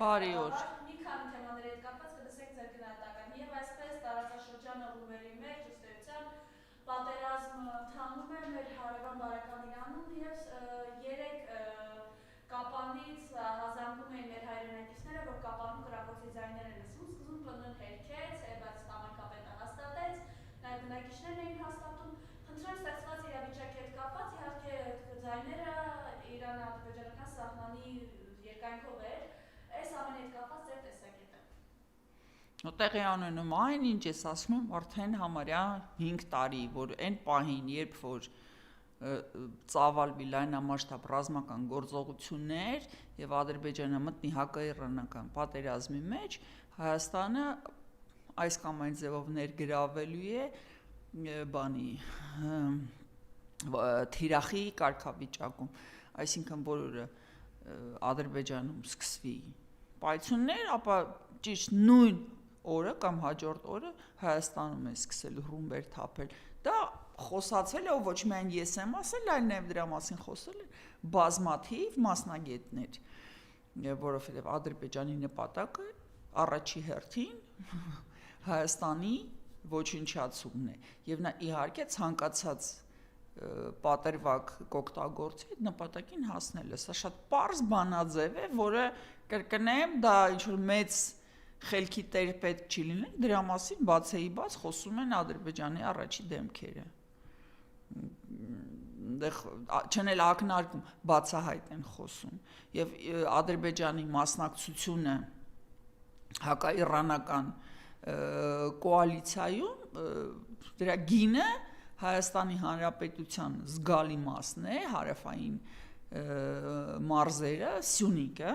Բարի օր։ Մի քանի թեմաների հետ կապված կտեսեք ձեր գնահատական։ Եվ այսպես տարածաշրջանը լուրերի մեջ ըստ էության պատերազմ ընթանում է մեր հարևան բարեկամ Իրանում եւ երեք կապանից հազանգում էին մեր հայրենակիցները, որ կապանում կրակոցի ձայներ են լսում, սկզբում ՊՆ-ն հերքեց, բայց տամաքապետը հաստատեց, նաեւ բնակիչներն էին հաստատում։ Խնդրեմ ստեղծված իրավիճակի հետ կապված իհարկե ձայները Իրան-ադրբեջանական սահմանի երկայնքով էր, այս ամենի հետ կապված ձեր տեսակետը։ Տեղի անունում այն, ինչ ես ասում եմ, արդեն համարյա 5 տարի, որ այն պահին, երբ որ ծավալվի լայնամասշտաբ ռազմական գործողություններ եւ Ադրբեջանը մտնի հակաիրանական պատերազմի մեջ, Հայաստանը այս կամ այն ձևով ներգրավելու է թիրախի կարգավիճակում, այսինքն որ Ադրբեջանում սկսվի պայթյուններ, ապա ճիշտ նույն օրը կամ հաջորդ օրը Հայաստանում է սկսել ռումբեր թափել։ Դա խոսացել է, ոչ միայն ես եմ ասել, այլ նաև դրա մասին խոսել են բազմաթիվ մասնագետներ, որովհետև Ադրբեջանի նպատակը առաջի հերթին Հայաստանի ոչնչացումն է, եւ նա իհարկե ցանկացած պատերվակ կօգտագործի այդ նպատակին հասնելը։ Սա շատ պարզ բանաձև է, որը կրկնեմ, դա ինչ-որ մեծ խելքի տեր պետք չի լինել, դրա մասին բացեի բաց խոսում են Ադրբեջանի առաջի դեմքերը։ Չեն էլ ակնարկում, բացահայտ են խոսում, եւ Ադրբեջանի մասնակցությունը հակաիրանական կոալիցիայում դրա գինը Հայաստանի Հանրապետության զգալի մասն է, հարավային մարզերը, Սյունիքը,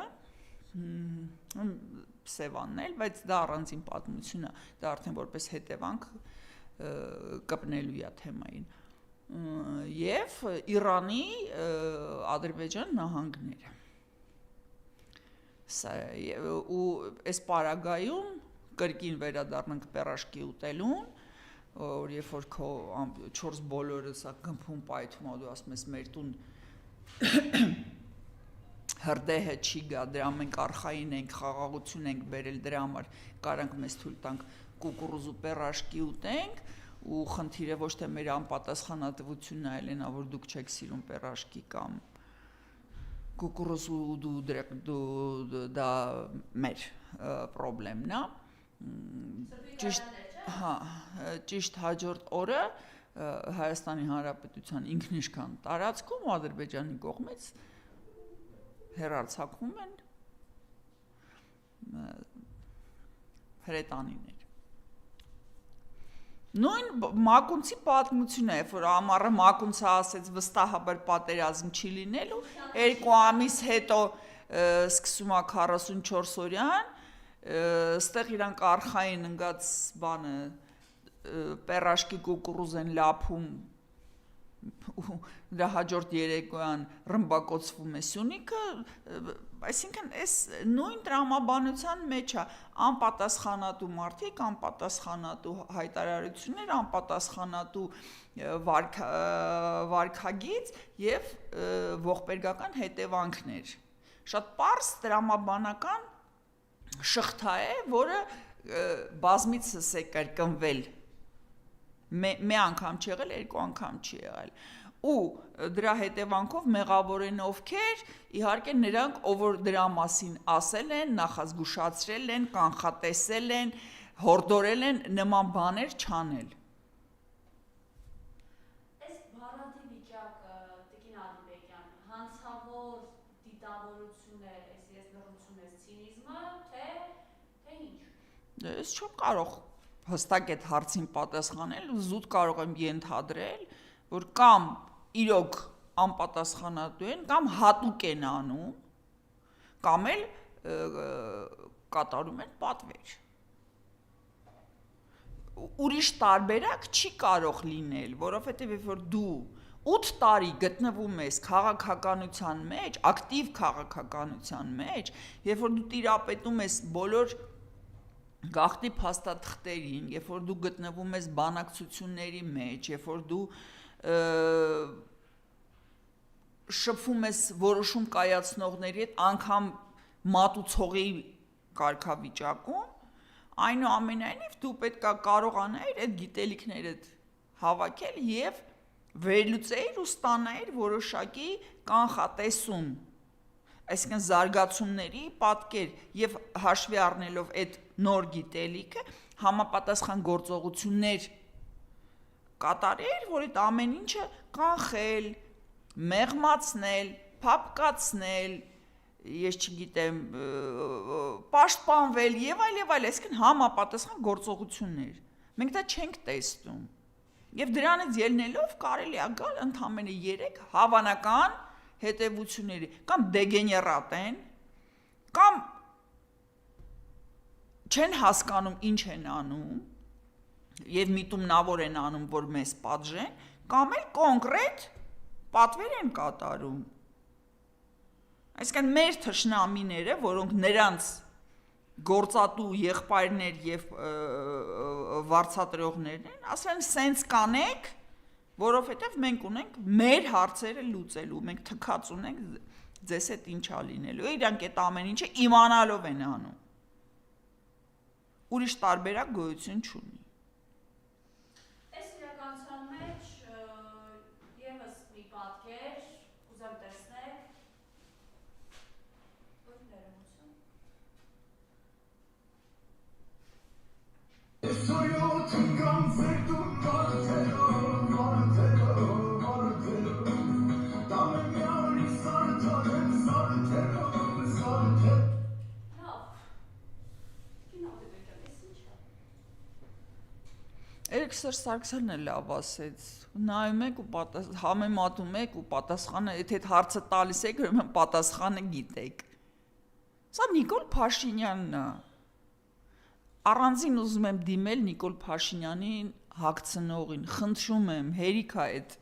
Սևանն էլ, բայց դա առանձին պատմություն է, դա արդեն որպես հետևանք կպնելու է թեմային, եւ Իրանի Ադրբեջան նահանգները։ Ու այս պարագայում կրկին վերադառնանք պերաշկի ուտելուն, որ երբ որ քո 4 բոլորը սա գմփում պայթում, դու ասում ես մեր տուն հրդեհը չի գա, դրա մենք արխային ենք, խաղաղություն ենք բերել, դրա համար կարանք մեզ թույլ տանք կուկուռուզու պերաշկի ուտենք, ու խնդիրը ոչ թե մեր անպատասխանատվությունն է, այլ նա որ դուք չեք սիրում պերաշկի կամ կուկուռուզու դա մեր խնդիրն է։ Ճիշտ հաջորդ օրը Հայաստանի Հանրապետության ինքնիշխան տարածքում Ադրբեջանի կողմից հեռարձակվում են հրետանիներ։ Նույն Մակունցի պատմությունն է, որ ամառը Մակունցը ասեց վստահաբար պատերազմ չի լինելու, 2 ամիս հետո սկսում է 44 օրյան, ստեղ իրանք արխային ընկած բանը պերաշկի կուկուռուզ են լափում ու դրա հաջորդ երեկոյան ռմբակոծվում է Սյունիքը, այսինքն այս նույն տրամաբանության մեջ է անպատասխանատու մարդիկ, անպատասխանատու հայտարարություններ, անպատասխանատու վարքագիծ եւ ողբերգական հետևանքներ։ Շատ պարզ տրամաբանական շղթա է, որը բազմիցս է կրկնվել, մի անգամ չի եղել, 2 անգամ չի եղել, ու դրա հետևանքով մեղավոր են ովքեր, իհարկե նրանք, ով որ դրա մասին ասել են, նախազգուշացրել են, կանխատեսել են, հորդորել են նման բաներ չանել։ Այս բառադի վիճակը, Տիկին Ալիբեկյան, հանցավոր դիտավորություն է, այս լռություն է, ցինիզմը, թե ինչ։ Ես չեմ կարող հստակ այդ հարցին պատասխանել, զուտ կարող եմ ենթադրել, որ կամ իրոք անպատասխանատու են, կամ հատուկ են անում, կամ էլ կատարում են պատվեր։ Ուրիշ տարբերակ չի կարող լինել, որովհետև երբ որ դու 8 տարի գտնվում ես քաղաքականության մեջ, ակտիվ քաղաքականության մեջ, երբ որ դու տիրապետում ես բոլոր գաղտնի փաստաթղթերին, երբ որ դու գտնվում ես բանակցությունների մեջ, երբ որ դու շփվում ես որոշում կայացնողների հետ, անգամ մատուցողի կարգավիճակում, այնուամենայնիվ դու պետք է կարողանայիր այդ գիտելիքներդ հավաքել եւ վերլուծեիր ու ստանայիր որոշակի կանխատեսում, այսինքն զարգացումների պատկեր եւ հաշվի առնելով այդ նոր գիտելիքը համապատասխան գործողություններ կատարել, որ այդ ամեն ինչը կանխել, մեղմացնել, փափկացնել, ես չգիտեմ, պաշտպանվել եւ այլ, այսինքն համապատասխան գործողություններ։ Մենք դա չենք տեսնում։ Եվ դրանից ելնելով կարելի է գալ ընդամենը 3 հավանական հետևությունների, կամ դեգեներատ են, կամ չեն հասկանում ինչ են անում, եւ միտումնավոր են անում, որ մեզ պատժեն, կամ էլ կոնկրետ պատվեր են կատարում։ Այսինքն մեր թշնամիները, որոնք նրանց գործատու եղբայրներ եւ վարձատրողներն են, ասել են սենց կանեք, որովհետեւ մենք ունենք մեր հարցերը լուծելու, մենք թքած ունենք ձեզ հետ ինչա լինելու։ Իրանք այդ ամեն ինչը իմանալով են անում։ Ուրիշ տարբերակ գոյություն չունի։ Այս իրականության մեջ եւս մի պատկեր ուզեմ տեսնել։ Էրիկ Սարգսյանն էլ լավ ասեց, նայում եք ու համեմատում եք ու պատասխանը, եթե հարցը տալիս եք, ուրեմն պատասխանը գիտեք։ Սա Նիկոլ Փաշինյանն է։ Առանձին ուզում եմ դիմել Նիկոլ Փաշինյանին հագցնողին, խնդրում եմ, հերիք է այդ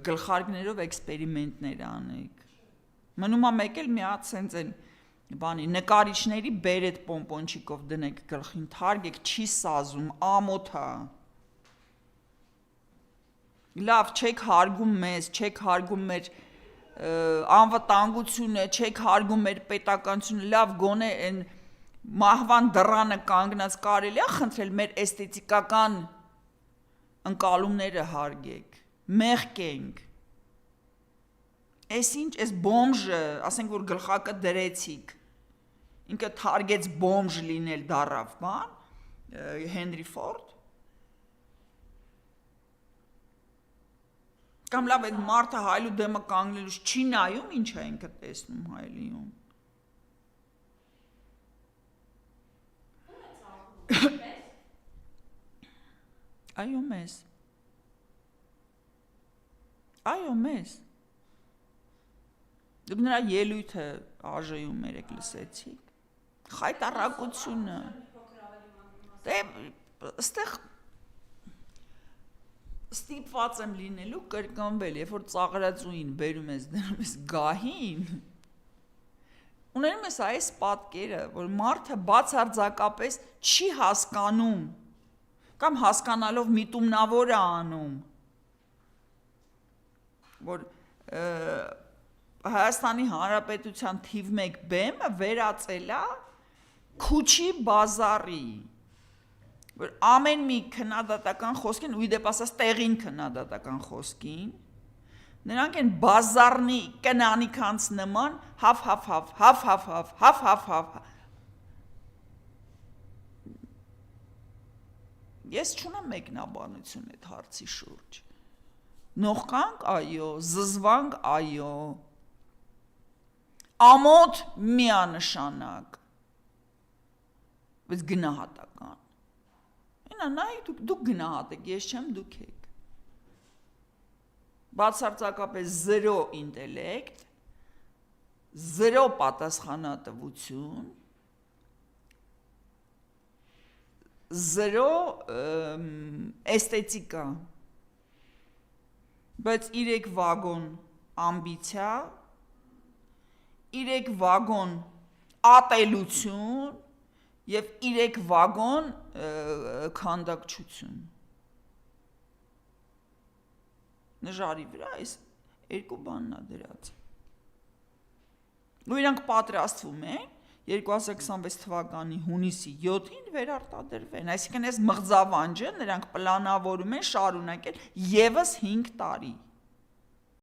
գլխարկներով էքսպերիմենտներ անեք։ Մնում է մեկ էլ մի հատ սենց են բանի նկարիչների բերետ պոմպոնչիկով դնեք գլխին, թարգեք, չի սազում, ամոթ է։ Լավ, չեք հարգում մեզ, չեք հարգում մեր անվտանգությունը, չեք հարգում մեր պետականությունը, լավ գոնե այն մահվան դռանը կանգնած կարելի է խնդրել մեր էսթետիկական ընկալումները հարգեք, մեղքենք։ Էս ինչ, էս բոմժը, ասենք որ գլխակը դրեցիք, ինքը թարգեց բոմժ լինել դառավ, բան, Հենրի Ֆորդ։ Կամ լավ այդ մարդը հայլու դեմը կանգնելուց չի նայում, ինչ է ինքը տեսնում հայլիում։ Այո մեզ։ Այո մեզ։ Դուք նրա ելույթը ԱԺ-ում երեք լսեցիք։ Խայտառակությունը։ Դե այստեղ ստիպված եմ լինելու կրկնվել, երբ որ ծաղրածուին բերում ես դնում ես գահին, ունենում ես այս պատկերը, որ մարդը բացարձակապես չի հասկանում կամ հասկանալով միտումնավոր է անում, որ Հայաստանի Հանրապետության թիվ 1 բեմը վերածել է Քուչի բազարի, որ ամեն մի քննադատական խոսքին, ու իդեպ ասած տեղին քննադատական խոսքին, նրանք են բազարնի կնանիքանց նման հավ Ես չունեմ մեկնաբանություն այդ հարցի շուրջ։ Նողկանք, այո, զզվանք, այո, ամոթ միանշանակ, բայց գնահատական։ Ինա նայեք, դուք գնահատեք, ես չեմ, դուք եք։ Բացարձակապես 0 ինտելեկտ, 0 պատասխանատվություն, 0 էսթետիկա, բայց 3 վագոն ամբիցիա, 3 վագոն ատելություն եւ 3 վագոն քանդակչություն։ Նժարի վրա այս երկու բանն է դրած։ ու իրանք պատրաստվում են 2026 թվականի հունիսի 7-ին վերարտադրվեն, այսինքն այս մղձավանջը նրանք պլանավորում են շարունակել եւս 5 տարի։